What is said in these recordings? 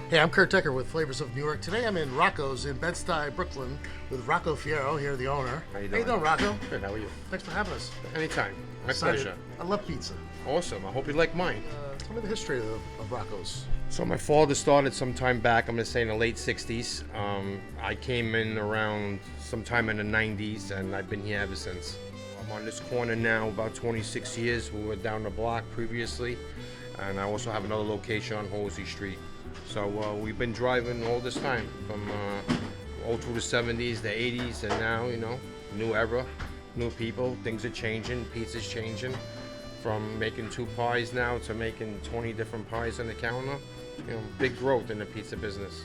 Hey, I'm Kurt Decker with Flavors of New York. Today I'm in Rocco's in Bed-Stuy, Brooklyn with Rocco Fierro, here the owner. How you doing? Rocco? Good, how are you? Thanks for having us. Anytime. My Excited. pleasure. I love pizza. Awesome. I hope you like mine. Tell me the history of Rocco's. So my father started sometime back, I'm going to say in the late 60s. I came in around sometime in the 90s, and I've been here ever since. I'm on this corner now about 26 years. We were down the block previously, and I also have another location on Halsey Street. So we've been driving all this time, from all through the 70s, the 80s, and now, you know, new era, new people, things are changing, pizza's changing. From making 2 pies now to making 20 different pies on the counter. You know, big growth in the pizza business.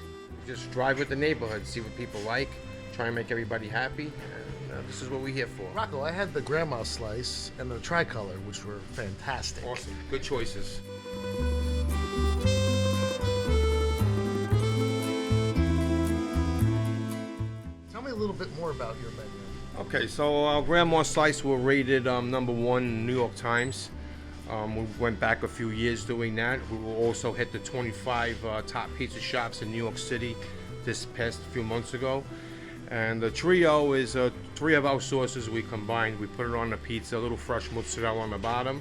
Just drive with the neighborhood, see what people like, try and make everybody happy, and this is what we're here for. Rocco, I had the grandma slice and the tricolor, which were fantastic. Awesome, good choices. Tell me a little bit more about your menu. Okay, so our grandma slice were rated #1 in New York Times. We went back a few years doing that. We will also hit the 25 top pizza shops in New York City this past few months ago. And the trio is 3 of our sauces we combined. We put it on the pizza, a little fresh mozzarella on the bottom.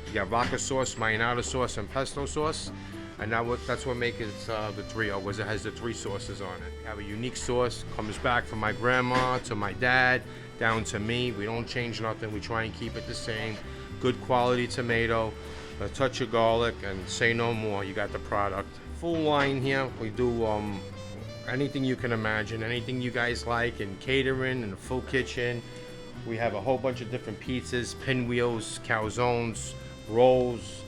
You got vodka sauce, mayonnaise sauce, and pesto sauce. And that's what makes it the trio, was it has the 3 sauces on it. We have a unique sauce, comes back from my grandma to my dad, down to me. We don't change nothing, we try and keep it the same. Good quality tomato, a touch of garlic, and say no more, you got the product. Full line here, we do anything you can imagine, anything you guys like in catering, in the full kitchen. We have a whole bunch of different pizzas, pinwheels, calzones, rolls,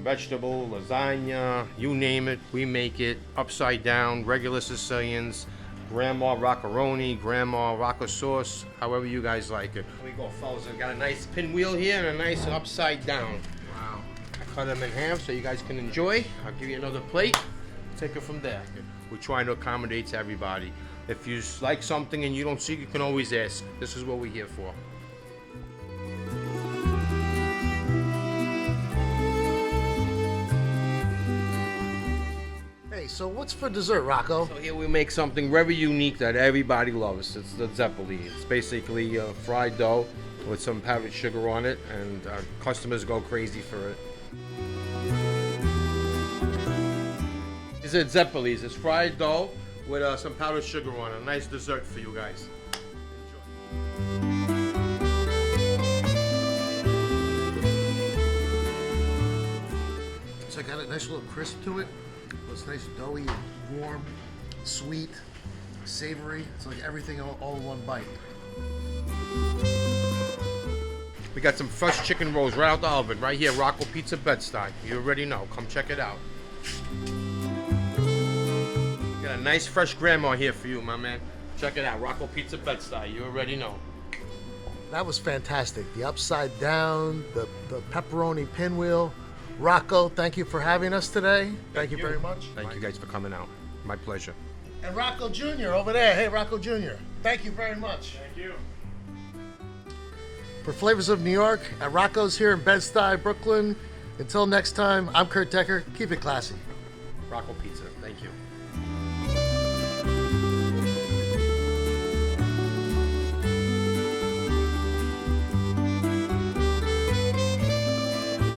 vegetable, lasagna, you name it, we make it. Upside down, regular Sicilians, grandma roccaroni, grandma rocco sauce, however you guys like it. Here we go, fellas. I've got a nice pinwheel here and a nice upside down. Wow. I cut them in half so you guys can enjoy. I'll give you another plate. Take it from there. We're trying to accommodate to everybody. If you like something and you don't see, you can always ask. This is what we're here for. So what's for dessert, Rocco? So here we make something very unique that everybody loves. It's the zeppoli. It's basically fried dough with some powdered sugar on it, and our customers go crazy for it. These are zeppolis. It's fried dough with some powdered sugar on it. A nice dessert for you guys. So I got a nice little crisp to it. It's nice, doughy, warm, sweet, savory. It's like everything all in one bite. We got some fresh chicken rolls right out the oven, right here, Rocco Pizza Bed-Stuy. You already know. Come check it out. Got a nice fresh grandma here for you, my man. Check it out, Rocco Pizza Bed-Stuy. You already know. That was fantastic. The upside down, the pepperoni pinwheel. Rocco, thank you for having us today. Thank you very much. Thank you guys for coming out. My pleasure. And Rocco Jr. over there. Hey, Rocco Jr. Thank you very much. Thank you. For Flavors of New York at Rocco's here in Bed-Stuy, Brooklyn. Until next time, I'm Kurt Decker. Keep it classy. Rocco Pizza. Thank you.